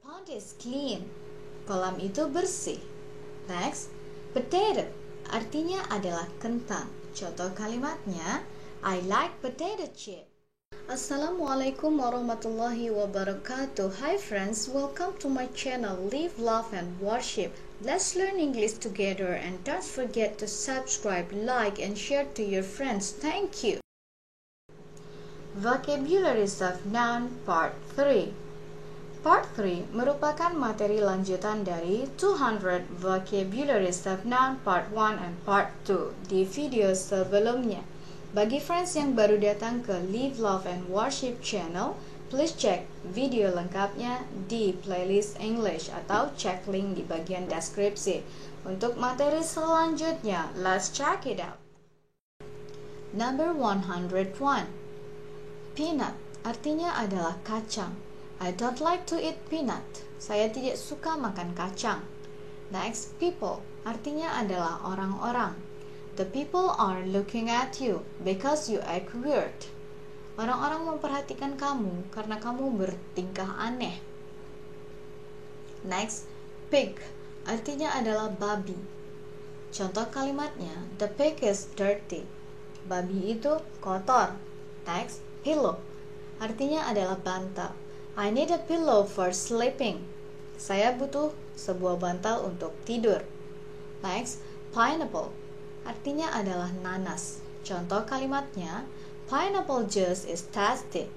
pond is clean. Kolam itu bersih. Next, potato artinya adalah kentang. Contoh kalimatnya, I like potato chip. Assalamualaikum warahmatullahi wabarakatuh. Hi friends, welcome to my channel Live, Love and Worship. Let's learn English together and don't forget to subscribe, like and share to your friends. Thank you. Vocabularies of Noun Part 3. Part 3 merupakan materi lanjutan dari 200 Vocabularies of Noun Part 1 and Part 2 di video sebelumnya. Bagi friends yang baru datang ke Live, Love and Worship channel, please cek video lengkapnya di playlist English atau cek link di bagian deskripsi. Untuk materi selanjutnya, let's check it out. Number 101. Peanut artinya adalah kacang. I don't like to eat peanut. Saya tidak suka makan kacang. Next, people artinya adalah orang-orang. The people are looking at you because you act weird. Orang-orang memperhatikan kamu karena kamu bertingkah aneh. Next, pig artinya adalah babi. Contoh kalimatnya, the pig is dirty. Babi itu kotor. Next, pillow artinya adalah bantal. I need a pillow for sleeping. Saya butuh sebuah bantal untuk tidur. Next, pineapple artinya adalah nanas. Contoh kalimatnya, pineapple juice is tasty.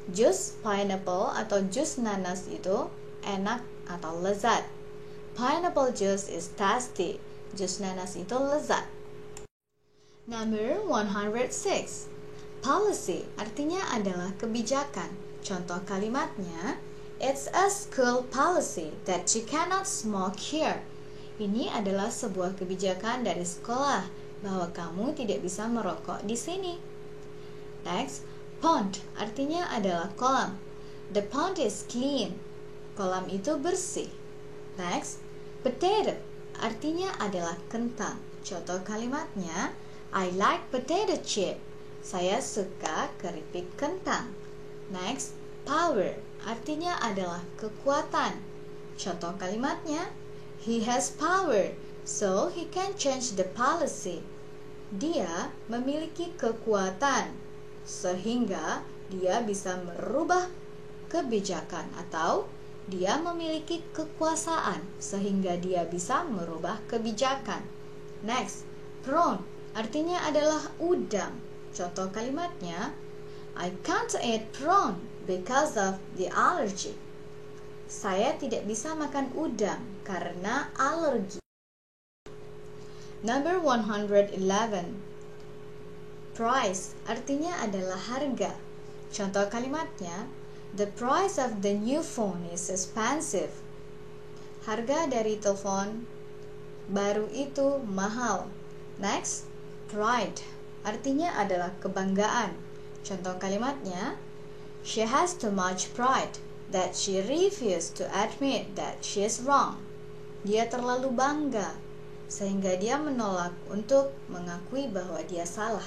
Jus pineapple atau jus nanas itu enak atau lezat. Pineapple juice is tasty. Jus nanas itu lezat. Number 106. Policy artinya adalah kebijakan. Contoh kalimatnya, it's a school policy that you cannot smoke here. Ini adalah sebuah kebijakan dari sekolah bahwa kamu tidak bisa merokok di sini. Next, pond artinya adalah kolam. The pond is clean. Kolam itu bersih. Next, potato artinya adalah kentang. Contoh kalimatnya, I like potato chip. Saya suka keripik kentang. Next, power artinya adalah kekuatan. Contoh kalimatnya, he has power, so he can change the policy. Dia memiliki kekuatan, sehingga dia bisa merubah kebijakan, atau dia memiliki kekuasaan, sehingga dia bisa merubah kebijakan. Next, prawn artinya adalah udang. Contoh kalimatnya, I can't eat prawn because of the allergy. Saya tidak bisa makan udang karena alergi. Number 111. Price artinya adalah harga. Contoh kalimatnya, the price of the new phone is expensive. Harga dari telepon baru itu mahal. Next, pride artinya adalah kebanggaan. Contoh kalimatnya, she has too much pride that she refused to admit that she is wrong. Dia terlalu bangga sehingga dia menolak untuk mengakui bahwa dia salah.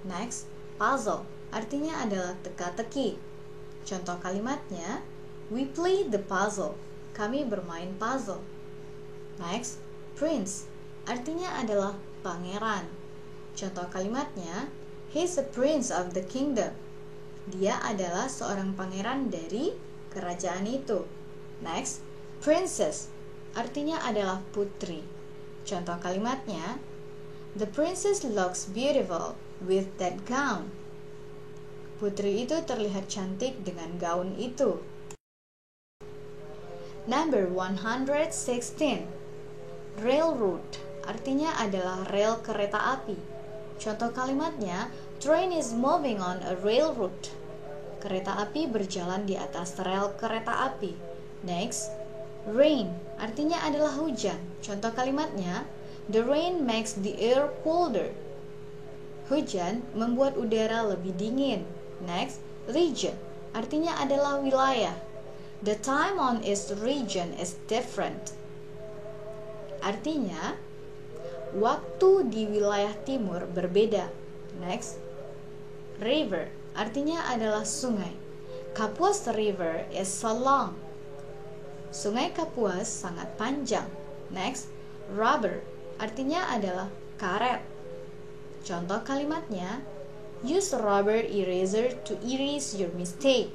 Next, puzzle artinya adalah teka-teki. Contoh kalimatnya, we play the puzzle. Kami bermain puzzle. Next, prince artinya adalah pangeran. Contoh kalimatnya, he's a prince of the kingdom. Dia adalah seorang pangeran dari kerajaan itu. Next, princess artinya adalah putri. Contoh kalimatnya, the princess looks beautiful with that gown. Putri itu terlihat cantik dengan gaun itu. Number 116. Railroad artinya adalah rel kereta api. Contoh kalimatnya, train is moving on a railroad. Kereta api berjalan di atas rel kereta api. Next, rain artinya adalah hujan. Contoh kalimatnya, the rain makes the air colder. Hujan membuat udara lebih dingin. Next, region artinya adalah wilayah. The time on its region is different. Artinya, waktu di wilayah timur berbeda. Next, river artinya adalah sungai. Kapuas River is so long. Sungai Kapuas sangat panjang. Next, rubber artinya adalah karet. Contoh kalimatnya, use rubber eraser to erase your mistake.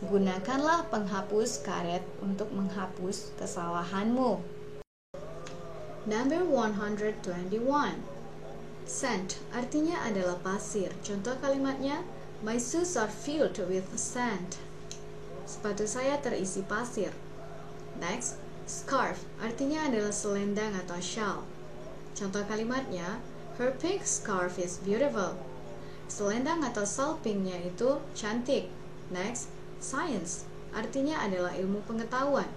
Gunakanlah penghapus karet untuk menghapus kesalahanmu. Number 121. Sand artinya adalah pasir. Contoh kalimatnya, my shoes are filled with sand. Sepatu saya terisi pasir. Next, scarf artinya adalah selendang atau shawl. Contoh kalimatnya, her pink scarf is beautiful. Selendang atau shawl pinknya itu cantik. Next, science artinya adalah ilmu pengetahuan.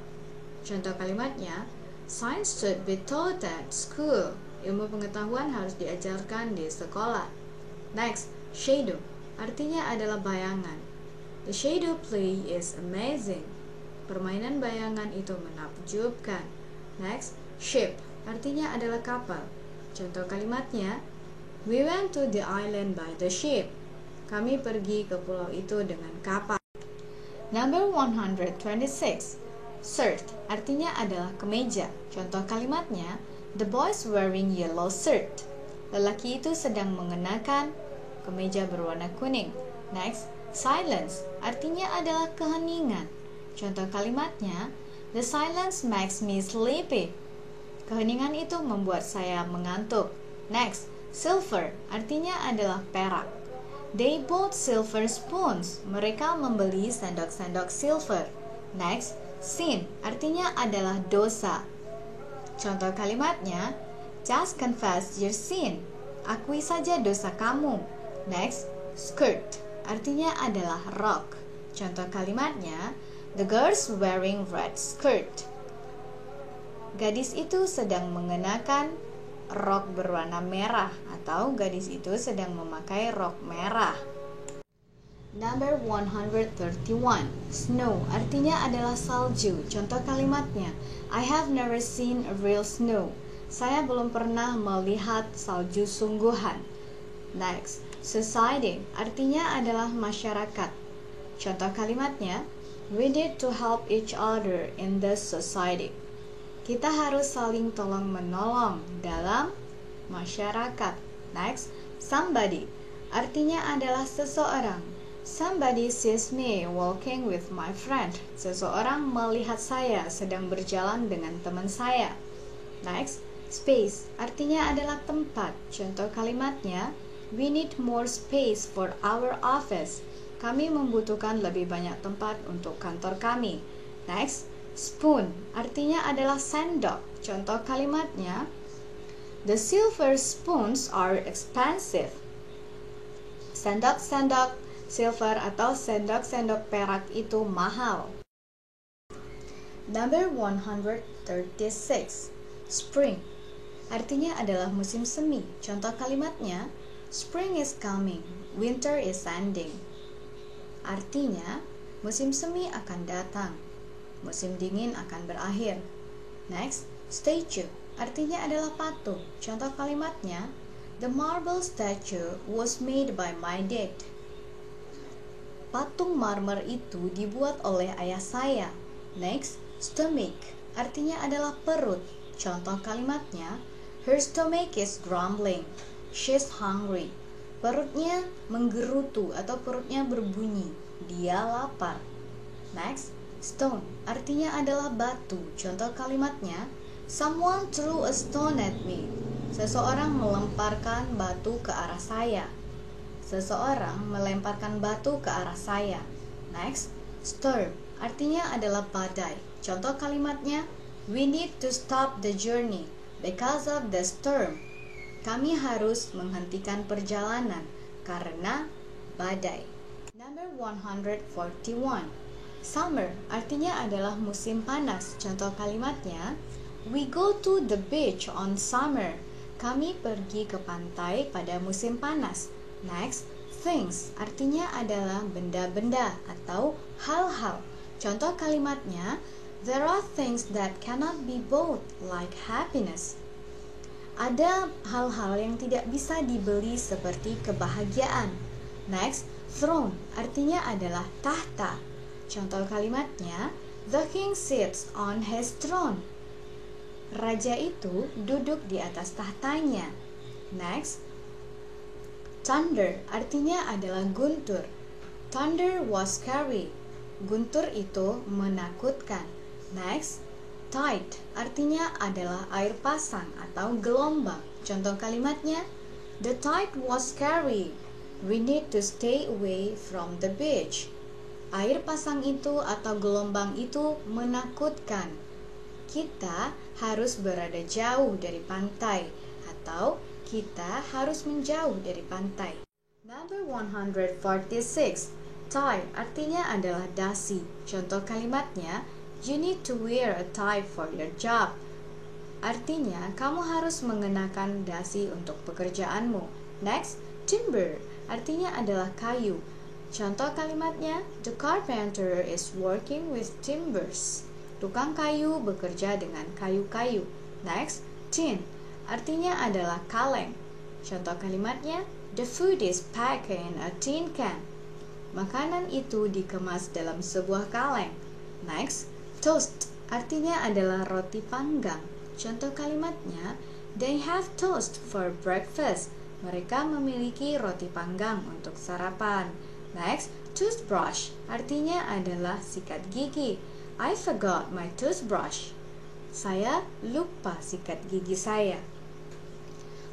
Contoh kalimatnya, science should be taught at school. Ilmu pengetahuan harus diajarkan di sekolah. Next, shadow artinya adalah bayangan. The shadow play is amazing. Permainan bayangan itu menakjubkan. Next, ship artinya adalah kapal. Contoh kalimatnya, we went to the island by the ship. Kami pergi ke pulau itu dengan kapal. Number 126. Shirt artinya adalah kemeja. Contoh kalimatnya, the boy's wearing yellow shirt. Lelaki itu sedang mengenakan kemeja berwarna kuning. Next, silence artinya adalah keheningan. Contoh kalimatnya, the silence makes me sleepy. Keheningan itu membuat saya mengantuk. Next, silver artinya adalah perak. They bought silver spoons. Mereka membeli sendok-sendok silver. Next, sin artinya adalah dosa. Contoh kalimatnya, just confess your sin. Akui saja dosa kamu. Next, skirt artinya adalah rok. Contoh kalimatnya, the girl's wearing red skirt. Gadis itu sedang mengenakan rok berwarna merah, atau gadis itu sedang memakai rok merah. Number 131. Snow artinya adalah salju. Contoh kalimatnya, I have never seen a real snow. Saya belum pernah melihat salju sungguhan. Next, society artinya adalah masyarakat. Contoh kalimatnya, we need to help each other in the society. Kita harus saling tolong menolong dalam masyarakat. Next, somebody artinya adalah seseorang. Somebody sees me walking with my friend. Seseorang melihat saya sedang berjalan dengan teman saya. Next, space artinya adalah tempat. Contoh kalimatnya, we need more space for our office. Kami membutuhkan lebih banyak tempat untuk kantor kami. Next, spoon artinya adalah sendok. Contoh kalimatnya, the silver spoons are expensive. Sendok-sendok silver atau sendok-sendok perak itu mahal. Number 136. Spring artinya adalah musim semi. Contoh kalimatnya, spring is coming, winter is ending. Artinya, musim semi akan datang, musim dingin akan berakhir. Next, statue artinya adalah patung. Contoh kalimatnya, the marble statue was made by my dad. Patung marmer itu dibuat oleh ayah saya. Next, stomach artinya adalah perut. Contoh kalimatnya, her stomach is grumbling, she's hungry. Perutnya menggerutu atau perutnya berbunyi, dia lapar. Next, stone artinya adalah batu. Contoh kalimatnya, someone threw a stone at me. Seseorang melemparkan batu ke arah saya. Seseorang melemparkan batu ke arah saya. Next, storm artinya adalah badai. Contoh kalimatnya, we need to stop the journey because of the storm. Kami harus menghentikan perjalanan karena badai. Number 141. Summer artinya adalah musim panas. Contoh kalimatnya, we go to the beach on summer. Kami pergi ke pantai pada musim panas. Next, things artinya adalah benda-benda atau hal-hal. Contoh kalimatnya, there are things that cannot be bought like happiness. Ada hal-hal yang tidak bisa dibeli seperti kebahagiaan. Next, throne artinya adalah tahta. Contoh kalimatnya, The king sits on his throne. Raja itu duduk di atas tahtanya. Next, thunder artinya adalah guntur. Thunder was scary. Guntur itu menakutkan. Next, tide artinya adalah air pasang atau gelombang. Contoh kalimatnya, the tide was scary. We need to stay away from the beach. Air pasang itu atau gelombang itu menakutkan. Kita harus berada jauh dari pantai atau kita harus menjauh dari pantai. Number 146. Tie artinya adalah dasi. Contoh kalimatnya, you need to wear a tie for your job. Artinya, kamu harus mengenakan dasi untuk pekerjaanmu. Next, timber artinya adalah kayu. Contoh kalimatnya, the carpenter is working with timbers. Tukang kayu bekerja dengan kayu-kayu. Next, tin artinya adalah kaleng. Contoh kalimatnya, the food is packed in a tin can. Makanan itu dikemas dalam sebuah kaleng. Next, toast artinya adalah roti panggang. Contoh kalimatnya, they have toast for breakfast. Mereka memiliki roti panggang untuk sarapan. Next, toothbrush artinya adalah sikat gigi. I forgot my toothbrush. Saya lupa sikat gigi saya.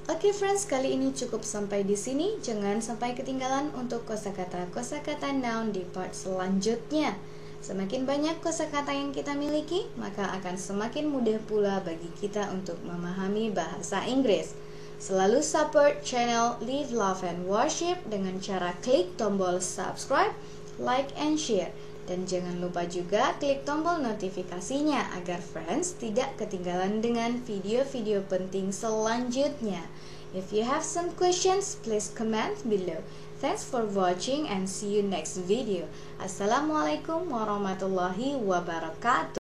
Oke friends, kali ini cukup sampai di sini. Jangan sampai ketinggalan untuk kosakata noun di part selanjutnya. Semakin banyak kosakata yang kita miliki, maka akan semakin mudah pula bagi kita untuk memahami bahasa Inggris. Selalu support channel Live, Love, and Worship dengan cara klik tombol subscribe, like, and share. Dan jangan lupa juga klik tombol notifikasinya agar friends tidak ketinggalan dengan video-video penting selanjutnya. If you have some questions, please comment below. Thanks for watching and see you next video. Assalamualaikum warahmatullahi wabarakatuh.